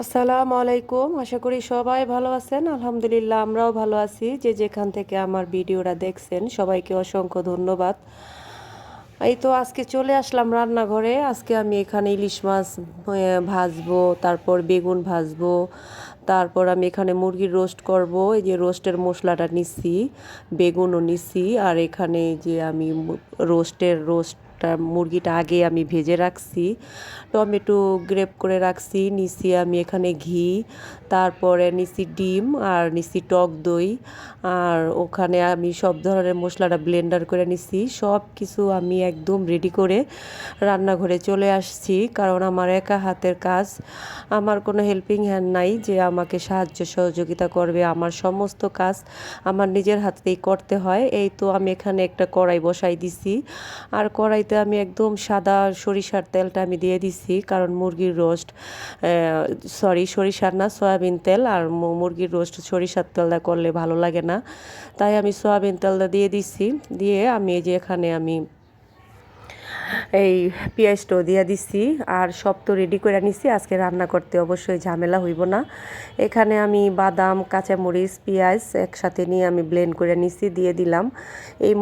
আসসালামু আলাইকুম। আশা করি সবাই ভালো আছেন। আলহামদুলিল্লাহ আমরাও ভালো আছি। যে যেখান থেকে আমার ভিডিওটা দেখছেন সবাইকে অসংখ্য ধন্যবাদ। এই তো আজকে চলে আসলাম রান্নাঘরে। আজকে আমি এখানে ইলিশ মাছ ভাজবো, তারপর বেগুন ভাজবো, তারপর আমি এখানে মুরগির রোস্ট করব। এই যে রোস্টের মশলাটা নিচ্ছি, বেগুনও নিচ্ছি, আর এখানে যে আমি রোস্টটা মুরগিটা আগে আমি ভেজে রাখছি, টমেটো গ্রেপ করে রাখছি, নিচ্ছি আমি এখানে ঘি, তারপরে নিচ্ছি ডিম, আর নিচ্ছি টক দই, আর ওখানে আমি সব ধরনের মশলাটা ব্লেন্ডার করে নিচ্ছি। সব কিছু আমি একদম রেডি করে রান্নাঘরে চলে আসছি, কারণ আমার একা হাতের কাজ, আমার কোনো হেল্পিং হ্যান্ড নাই যে আমাকে সাহায্য সহযোগিতা করবে। আমার সমস্ত কাজ আমার নিজের হাতেই করতে হয়। এই তো আমি এখানে একটা কড়াই বসাই দিছি, আর কড়াইতে আমি একদম সাদা সরিষার তেলটা আমি দিয়ে দিছি, কারণ মুরগির রোস্ট, সরিষার না, সয়াবিন তেল। আর মুরগির রোস্ট সরিষার তেলটা করলে ভালো লাগে না, তাই আমি সয়াবিন তেলটা দিয়ে দিছি। দিয়ে আমি এই যে এখানে আমি এই পেঁয়াজটাও দিয়ে দিছি, আর সব তো রেডি করে নিছি। আজকে রান্না করতে অবশ্যই ঝামেলা হইব না। এখানে আমি বাদাম, কাঁচামরিচ, পেঁয়াজ একসাথে নিয়ে আমি ব্লেন্ড করে নিছি, দিয়ে দিলাম। এই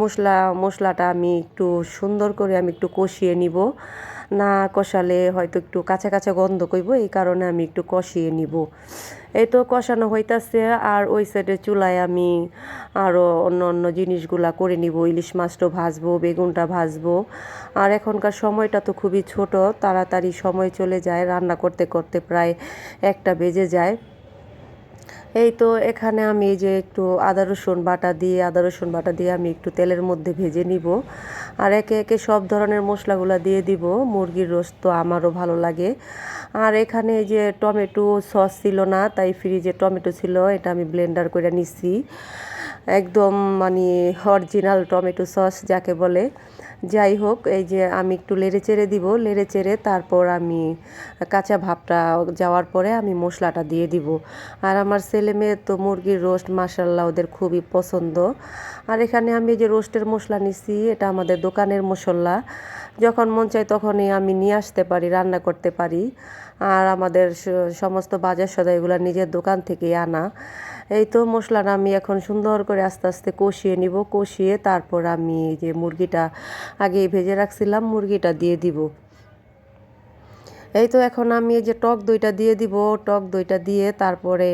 মশলাটা আমি একটু সুন্দর করে আমি একটু কষিয়ে নিব। না কষালে হয়তো একটু কাঁচা কাঁচা গন্ধ কইব, এই কারণে আমি একটু কষিয়ে নিব। এই তো কষানো হইতাছে, আর ওই সাইডে চুলায় আমি আরও অন্য অন্য জিনিসগুলা করে নিব। ইলিশ মাছটা ভাজবো, বেগুনটা ভাজবো। আর এখনকার সময়টা তো খুবই ছোট, তাড়াতাড়ি সময় চলে যায়, রান্না করতে করতে প্রায় 1টা বেজে যায়। এই তো এখানে আমি এই যে একটু আদা রসুন বাটা দিয়ে আমি একটু তেলের মধ্যে ভেজে নিব, আর একে একে সব ধরনের মশলাগুলো দিয়ে দিব। মুরগির রোস্ট তো আমারও ভালো লাগে। আর এখানে এই যে টমেটো সস ছিল না, তাই ফ্রিজে টমেটো ছিল, এটা আমি ব্লেন্ডার করে নিছি। একদম মানে অরিজিনাল টমেটো সস যাকে বলে। যাই হোক, এই যে আমি একটু নেড়ে চেড়ে দিব, নেড়ে চেড়ে তারপর আমি কাঁচা ভাবটা যাওয়ার পরে আমি মশলাটা দিয়ে দিব। আর আমার ছেলে মেয়ে তো মুরগির রোস্ট মাশাল্লাহ ওদের খুবই পছন্দ। আর এখানে আমি যে রোস্টের মশলা নিছি, এটা আমাদের দোকানের মশলা, যখন মন চায় তখনই আমি নিয়ে আসতে পারি, রান্না করতে পারি। আর আমাদের সমস্ত বাজার সদাই এগুলো নিজের দোকান থেকে আনা। এই তো মশলাটা আমি এখন সুন্দর করে আস্তে আস্তে কষিয়ে নিব, কষিয়ে তারপর আমি এই যে মুরগিটা আগে ভেজে রাখছিলাম মুরগিটা দিয়ে দিব। এই তো এখন আমি এই যে টক দইটা দিয়ে দিব, টক দইটা দিয়ে তারপরে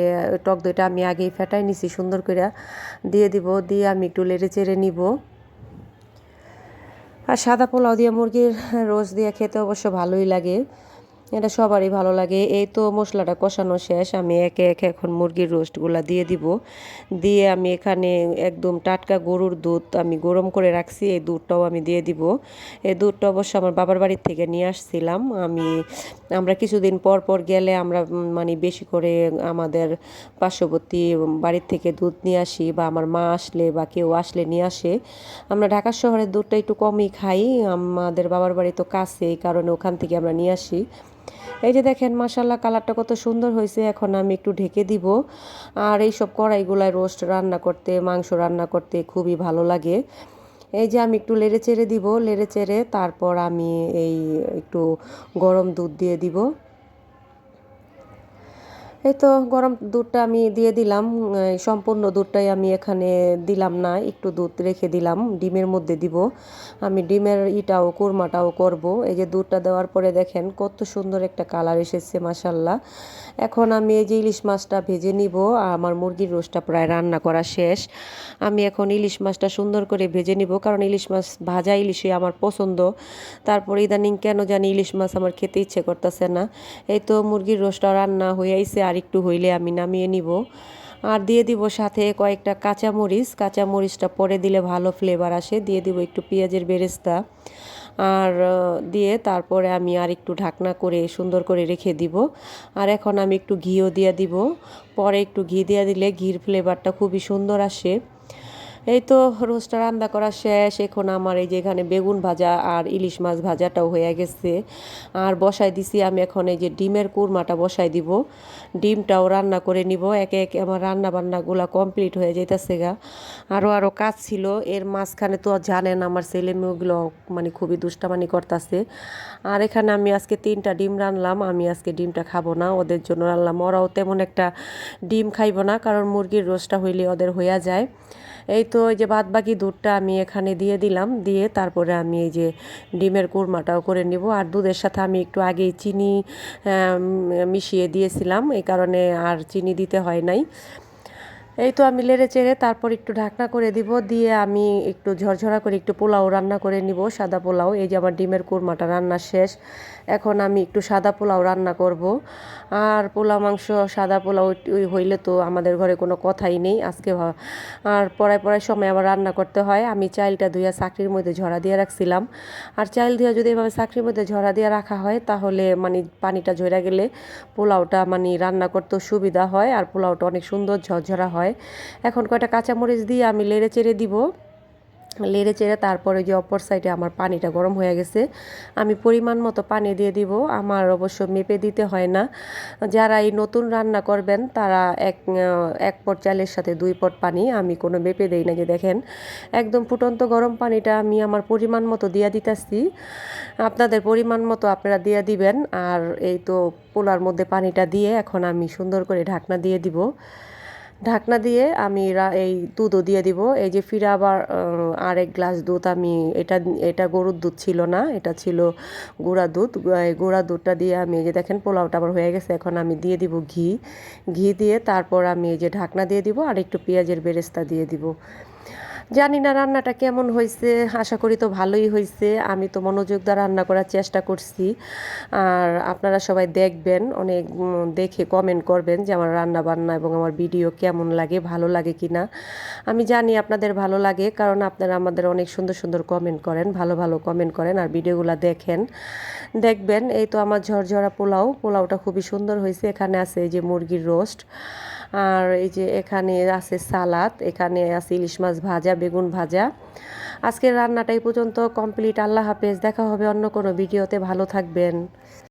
টক দইটা আমি আগেই ফেটাই নিছি সুন্দর করে, দিয়ে দিব, দিয়ে আমি একটু নেড়ে চেড়ে নিব। আর সাদা পোলাও দিয়ে মুরগির রোস্ট দিয়ে খেতে অবশ্য ভালোই লাগে, এটা সবারই ভালো লাগে। এই তো মশলাটা কষানো শেষ, আমি একে একে এখন মুরগির রোস্টগুলা দিয়ে দিব। দিয়ে আমি এখানে একদম টাটকা গরুর দুধ আমি গরম করে রাখছি, এই দুধটাও আমি দিয়ে দিব। এই দুধটা অবশ্য আমার বাবার বাড়ির থেকে নিয়ে আসছিলাম। আমরা কিছুদিন পর পর গেলে আমরা মানে বেশি করে আমাদের পার্শ্ববর্তী বাড়ির থেকে দুধ নিয়ে আসি, বা আমার মা আসলে বা কেউ আসলে নিয়ে আসে। আমরা ঢাকা শহরের দুধটা একটু কমই খাই, আমাদের বাবার বাড়ি তো কাছে, এই কারণে ওখান থেকে আমরা নিয়ে আসি। এই যে দেখেন মাশাল্লাহ কালারটা কত সুন্দর হয়েছে। এখন আমি একটু ঢেকে দিব। আর এইসব কড়াইগুলায় রোস্ট রান্না করতে, মাংস রান্না করতে খুবই ভালো লাগে। এই যে আমি একটু নেড়ে চেড়ে দিব, নেড়ে চেড়ে তারপর আমি এই একটু গরম দুধ দিয়ে দিব। এই তো গরম দুধটা আমি দিয়ে দিলাম। সম্পূর্ণ দুধটাই আমি এখানে দিলাম না, একটু দুধ রেখে দিলাম, ডিমের মধ্যে দিব। আমি ডিমের কুরমাটাও করব। এই যে দুধটা দেওয়ার পরে দেখেন কত সুন্দর একটা কালার এসেছে মাশাল্লাহ। এখন আমি এই যে ইলিশ মাছটা ভেজে নিব, আর আমার মুরগির রোস্টটা প্রায় রান্না করা শেষ। আমি এখন ইলিশ মাছটা সুন্দর করে ভেজে নিব, কারণ ইলিশ মাছ ভাজা ইলিশই আমার পছন্দ। তারপর ইদানিং কেন জানি ইলিশ মাছ আমার খেতে ইচ্ছে করতেছে না। এই তো মুরগির রোস্টটা রান্না হয়ে আইছে, আর একটু হইলে আমি নামিয়ে নিব। আর দিয়ে দিব সাথে কয়েকটা কাঁচামরিচটা পরে দিলে ভালো ফ্লেভার আসে। দিয়ে দিব একটু পেঁয়াজের বেরেস্তা, আর দিয়ে তারপরে আমি আর একটু ঢাকনা করে সুন্দর করে রেখে দিব। আর এখন আমি একটু ঘিও দিয়ে দিব, পরে একটু ঘি দিয়ে দিলে ঘির ফ্লেভারটা খুবই সুন্দর আসে। এই তো রোস্টটা রান্না করা শেষ। এখন আমার এই যে এখানে বেগুন ভাজা আর ইলিশ মাছ ভাজাটাও হয়ে গেছে। আর বসাই দিছি আমি এখন এই যে ডিমের কুরমাটা বসাই দিব। ডিমটাও রান্না করে নিব। একে একে আমার রান্না বান্নাগুলা কমপ্লিট হয়ে যাইতেছে গা। আরও কাজ ছিল। এর মাঝখানে তো জানেন আমার ছেলে মেয়েগুলো মানে খুবই দুষ্টামানি করতেছে। আর এখানে আমি আজকে 3টা ডিম রানলাম। আমি আজকে ডিমটা খাবো না, ওদের জন্য রানলাম। ওরাও তেমন একটা ডিম খাইব না, কারণ মুরগির রোস্টটা হইলে ওদের হইয়া যায়। এই তো এই যে বাদ বাকি দুধটা আমি এখানে দিয়ে দিলাম, দিয়ে তারপরে আমি এই যে ডিমের কুরমাটাও করে নিব। আর দুধের সাথে আমি একটু আগেই চিনি মিশিয়ে দিয়েছিলাম, এই কারণে আর চিনি দিতে হয় নাই। এই তো আমি লেড়ে চেড়ে তারপর একটু ঢাকনা করে দিব, দিয়ে আমি একটু ঝরঝরা করে একটু পোলাও রান্না করে নিব, সাদা পোলাও। এই যে আমার ডিমের কুরমাটা রান্না শেষ। এখন আমি একটু সাদা পোলাও রান্না করব। আর পোলাও মাংস সাদা পোলাও ওই হইলে তো আমাদের ঘরে কোনো কথাই নেই আজকে। আর পড়ায় সময় আবার রান্না করতে হয়। আমি চাইলটা ধুইয়া চাকরির মধ্যে ঝরা দিয়ে রাখছিলাম। আর চাইল ধুইয়া যদি এভাবে চাকরির মধ্যে ঝরা দিয়ে রাখা হয়, তাহলে মানে পানিটা ঝরা গেলে পোলাওটা মানে রান্না করতেও সুবিধা হয়, আর পোলাওটা অনেক সুন্দর ঝরঝরা হয়। এখন কয়টা কাঁচামরিচ দিয়ে আমি লেড়ে চেড়ে দিব। লেড়ে চেড়ে তারপরে যে অপর সাইডে আমার পানিটা গরম হয়ে গেছে, আমি পরিমাণ মতো পানি দিয়ে দিব। আমার অবশ্য মেপে দিতে হয় না। যারা এই নতুন রান্না করবেন তারা এক পট চালের সাথে 2 পট পানি, আমি কোনো মেপে দেই না। যে দেখেন একদম ফুটন্ত গরম পানিটা আমি আমার পরিমাণ মতো দিয়া দিতেছি। আপনাদের পরিমাণ মতো আপনারা দিয়ে দিবেন। আর এই তো পোলার মধ্যে পানিটা দিয়ে এখন আমি সুন্দর করে ঢাকনা দিয়ে দিব। ঢাকনা দিয়ে আমি এই দুধও দিয়ে দিব। এই যে ফিরে আবার আরেক গ্লাস দুধ আমি এটা এটা গরুর দুধ ছিল না, এটা ছিল গুঁড়া দুধ। এই গুঁড়া দুধটা দিয়ে আমি এই যে দেখেন পোলাওটা আবার হয়ে গেছে। এখন আমি দিয়ে দিব ঘি। ঘি দিয়ে তারপর আমি এই যে ঢাকনা দিয়ে দিব, আর একটু পেঁয়াজের বেরেস্তা দিয়ে দিব। জানি না রান্নাটা কেমন হয়েছে, আশা করি তো ভালোই হয়েছে। আমি তো মনোযোগ দিয়ে রান্না করার চেষ্টা করছি। আর আপনারা সবাই দেখবেন, অনেক দেখে কমেন্ট করবেন যে আমার রান্না বান্না এবং আমার ভিডিও কেমন লাগে, ভালো লাগে কি না। আমি জানি আপনাদের ভালো লাগে, কারণ আপনারা আমাদের অনেক সুন্দর সুন্দর কমেন্ট করেন, ভালো ভালো কমেন্ট করেন আর ভিডিওগুলো দেখেন। দেখবেন এই তো আমার ঝরঝরা পোলাওটা খুবই সুন্দর হয়েছে। এখানে আছে এই যে মুরগির রোস্ট, আর এই যে এখানে আছে সালাদ, এখানে আছে ইলিশ মাছ ভাজা, বেগুন ভাজা। আজকের রান্নাটা এই পর্যন্ত কমপ্লিট। আল্লাহ হাফেজ, দেখা হবে অন্য কোনো ভিডিওতে। ভালো থাকবেন।